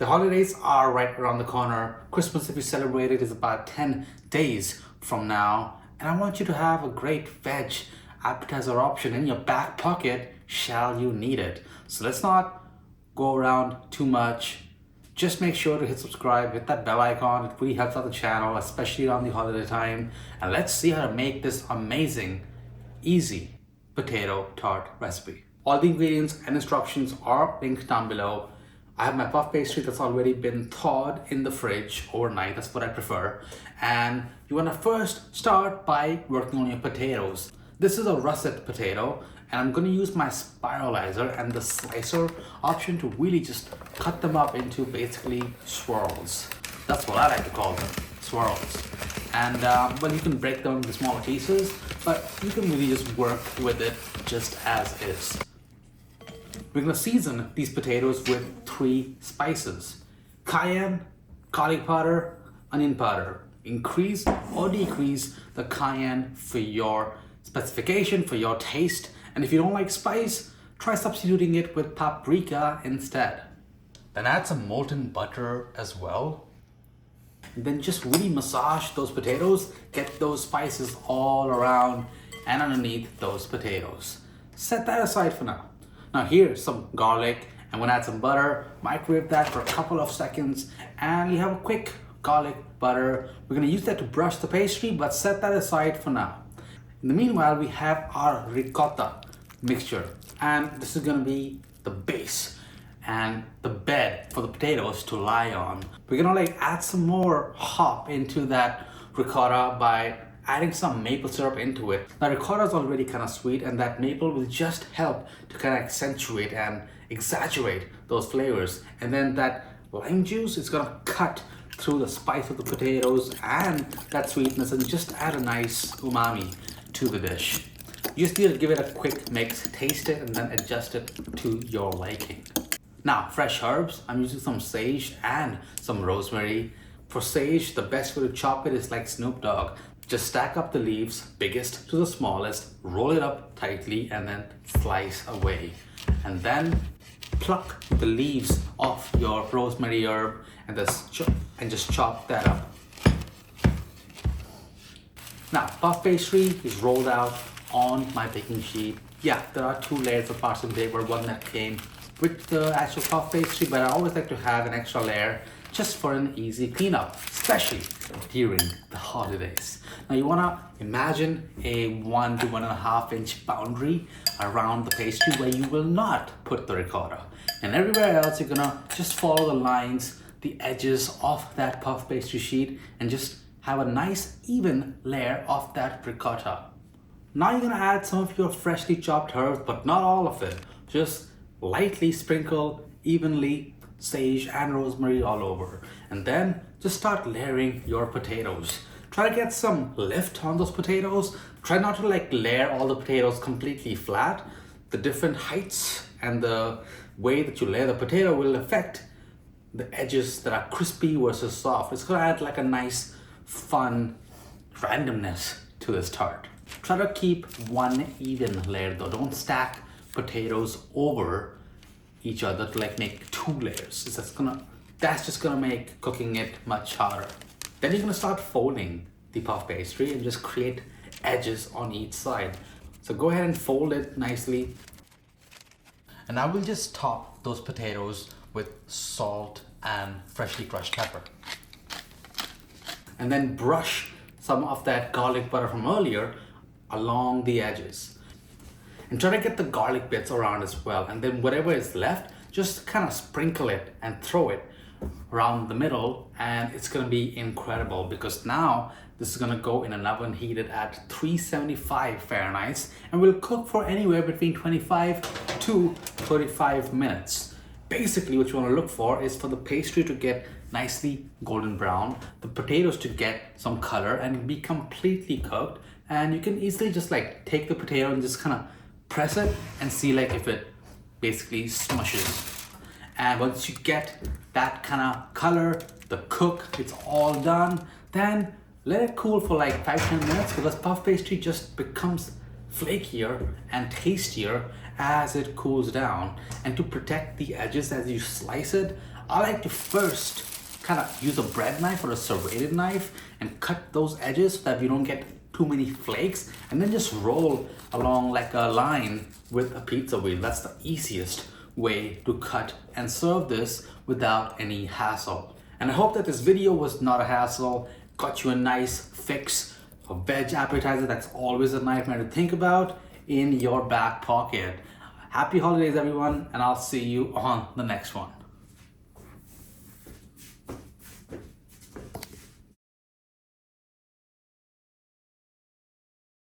The holidays are right around the corner. Christmas, if you celebrate it, is about 10 days from now. And I want you to have a great veg appetizer option in your back pocket, shall you need it. So let's not go around too much. Just make sure to hit subscribe, hit that bell icon. It really helps out the channel, especially around the holiday time. And let's see how to make this amazing, easy potato tart recipe. All the ingredients and instructions are linked down below. I have my puff pastry that's already been thawed in the fridge overnight. That's what I prefer. And you want to first start by working on your potatoes. This is a russet potato, and I'm going to use my spiralizer and the slicer option to really just cut them up into basically swirls. That's what I like to call them, swirls. And well, you can break them into smaller pieces, but you can really just work with it just as is. We're going to season these potatoes with 3 spices: cayenne, garlic powder, onion powder. Increase or decrease the cayenne for your specification, for your taste. And if you don't like spice, try substituting it with paprika instead. Then add some molten butter as well. And then just really massage those potatoes, get those spices all around and underneath those potatoes. Set that aside for now. Now here's some garlic. I'm gonna add some butter, microwave that for a couple of seconds, and you have a quick garlic butter. We're gonna use that to brush the pastry, but set that aside for now. In the meanwhile, we have our ricotta mixture, and this is gonna be the base and the bed for the potatoes to lie on. We're gonna add some more hop into that ricotta by adding some maple syrup into it. Now ricotta is already kind of sweet, and that maple will just help to kind of accentuate and exaggerate those flavors. And then that lime juice is gonna cut through the spice of the potatoes and that sweetness and just add a nice umami to the dish. You just need to give it a quick mix, taste it, and then adjust it to your liking. Now, fresh herbs. I'm using some sage and some rosemary. For sage, the best way to chop it is like Snoop Dogg. Just stack up the leaves, biggest to the smallest, roll it up tightly, and then slice away. And then pluck the leaves off your rosemary herb and just chop that up. Now, puff pastry is rolled out on my baking sheet. Yeah, there are 2 layers of parchment paper, one that came with the actual puff pastry, but I always like to have an extra layer just for an easy cleanup, especially during the holidays. Now you wanna imagine a 1 to 1.5 inch boundary around the pastry where you will not put the ricotta. And everywhere else, you're gonna just follow the lines, the edges of that puff pastry sheet, and just have a nice even layer of that ricotta. Now you're gonna add some of your freshly chopped herbs, but not all of it. Just lightly sprinkle evenly sage and rosemary all over. And then just start layering your potatoes. Try to get some lift on those potatoes. Try not to layer all the potatoes completely flat. The different heights and the way that you layer the potato will affect the edges that are crispy versus soft. It's gonna add a nice, fun randomness to this tart. Try to keep one even layer though. Don't stack potatoes over each other to make 2 layers. That's just gonna make cooking it much harder. Then you're gonna start folding the puff pastry and just create edges on each side. So go ahead and fold it nicely. And I will just top those potatoes with salt and freshly crushed pepper. And then brush some of that garlic butter from earlier along the edges. And try to get the garlic bits around as well. And then whatever is left, just kind of sprinkle it and throw it around the middle, and it's gonna be incredible because now this is gonna go in an oven heated at 375 Fahrenheit and will cook for anywhere between 25 to 35 minutes. Basically what you want to look for is for the pastry to get nicely golden brown, the potatoes to get some color and be completely cooked, and you can easily just take the potato and just kind of press it and see if it basically smushes. And once you get that kind of color, the cook, it's all done, then let it cool for 5-10 minutes because puff pastry just becomes flakier and tastier as it cools down. And to protect the edges as you slice it, I like to first kind of use a bread knife or a serrated knife and cut those edges so that we don't get too many flakes, and then just roll along like a line with a pizza wheel. That's the easiest way to cut and serve this without any hassle. And I hope that this video was not a hassle, got you a nice fix, a veg appetizer. That's always a nightmare to think about, in your back pocket. Happy holidays everyone, and I'll see you on the next one.